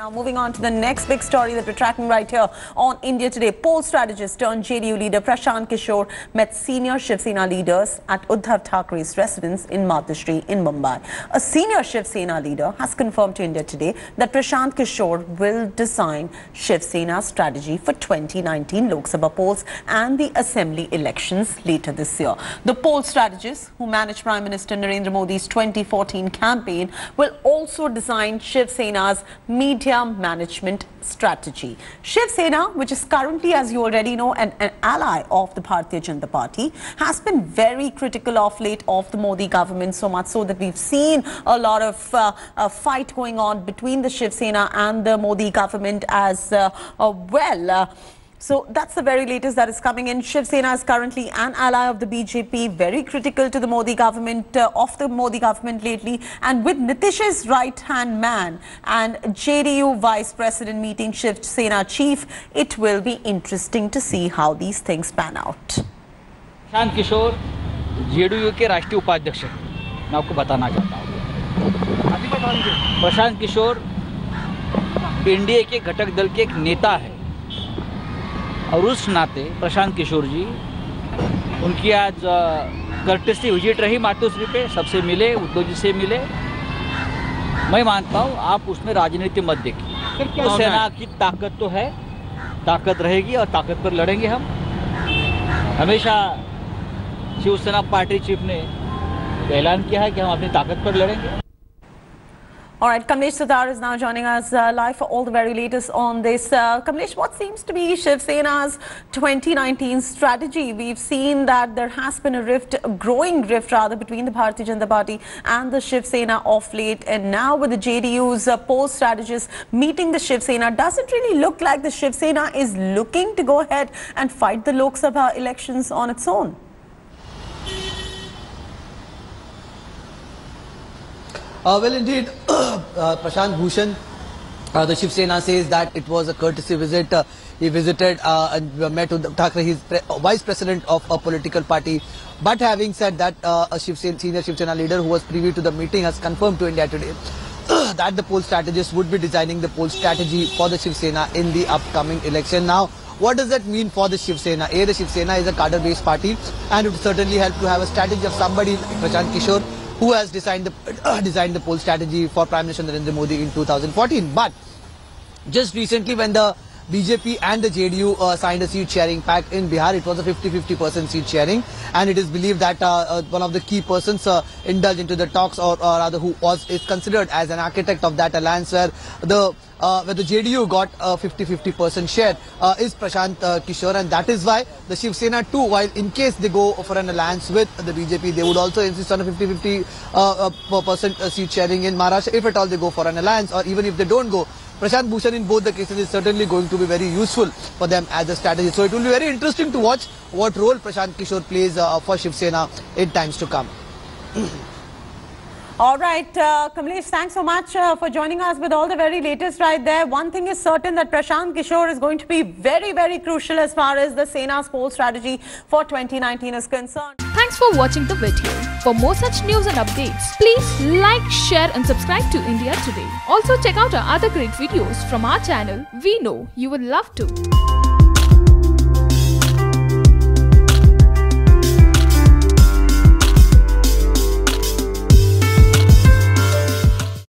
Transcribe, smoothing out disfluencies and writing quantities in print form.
Now moving on to the next big story that we're tracking right here on India Today. Poll strategist turned JDU leader Prashant Kishore met senior Shiv Sena leaders at Uddhav Thackeray's residence in Madhusri in Mumbai. A senior Shiv Sena leader has confirmed to India Today that Prashant Kishore will design Shiv Sena's strategy for 2019 Lok Sabha polls and the assembly elections later this year. The poll strategist, who managed Prime Minister Narendra Modi's 2014 campaign, will also design Shiv Sena's media management strategy. Shiv Sena, which is currently, as you already know, an ally of the Bharatiya Janata Party, has been very critical of late of the Modi government, so much so that we've seen a lot of fight going on between the Shiv Sena and the Modi government as well. So that's the very latest that is coming in. Shiv Sena is currently an ally of the BJP, very critical to the Modi government, lately. And with Nitish's right-hand man and JDU Vice President meeting Shiv Sena chief, it will be interesting to see how these things pan out. Prashant Kishor JDU के राष्ट्रीय उपाध्यक्ष हैं, मैं आपको बताना चाहता हूँ। Prashant Kishor NDA के घटक दल के एक नेता है और उस नाते प्रशांत किशोर जी, उनकी आज कर्टेसी विजिट रही मातोश्री पे, सबसे मिले, उद्धव जी से मिले। मैं मानता हूँ आप उसमें राजनीति मत देखिए। सेना की ताकत तो है, ताकत रहेगी और ताकत पर लड़ेंगे हम। हमेशा शिवसेना पार्टी चीफ ने ऐलान किया है कि हम अपनी ताकत पर लड़ेंगे। All right, Kamlesh Sudhar is now joining us live for all the very latest on this. Kamlesh, what seems to be Shiv Sena's 2019 strategy? We've seen that there has been a rift, a growing rift rather, between the Bharatiya Janata Party and the Shiv Sena of late. And now with the JDU's poll strategist meeting the Shiv Sena, does it really look like the Shiv Sena is looking to go ahead and fight the Lok Sabha elections on its own? Well, indeed, Prashant Bhushan, the Shiv Sena says that it was a courtesy visit. He visited and met with Thackeray, his vice president of a political party. But having said that, a senior Shiv Sena leader who was privy to the meeting has confirmed to India Today that the poll strategist would be designing the poll strategy for the Shiv Sena in the upcoming election. Now, what does that mean for the Shiv Sena? The Shiv Sena is a cadre-based party, and it would certainly help to have a strategy of somebody like Prashant Kishore, who has designed the poll strategy for Prime Minister Narendra Modi in 2014. But just recently, when the BJP and the JDU signed a seat sharing pact in Bihar, it was a 50-50% seat sharing, and it is believed that one of the key persons indulged into the talks, or rather who is considered as an architect of that alliance, where the JDU got a 50-50% share is Prashant Kishore, and that is why the Shiv Sena too, while in case they go for an alliance with the BJP, they would also insist on a 50-50% seat sharing in Maharashtra if at all they go for an alliance, or even if they don't go. Prashant Bhushan in both the cases is certainly going to be very useful for them as a strategy. So it will be very interesting to watch what role Prashant Kishore plays for Shiv Sena in times to come. All right, Kamlesh, thanks so much for joining us with all the very latest right there. One thing is certain, that Prashant Kishore is going to be very, very crucial as far as the Sena's poll strategy for 2019 is concerned. Thanks for watching the video. For more such news and updates, please like, share and subscribe to India Today. Also check out our other great videos from our channel. We know you would love to.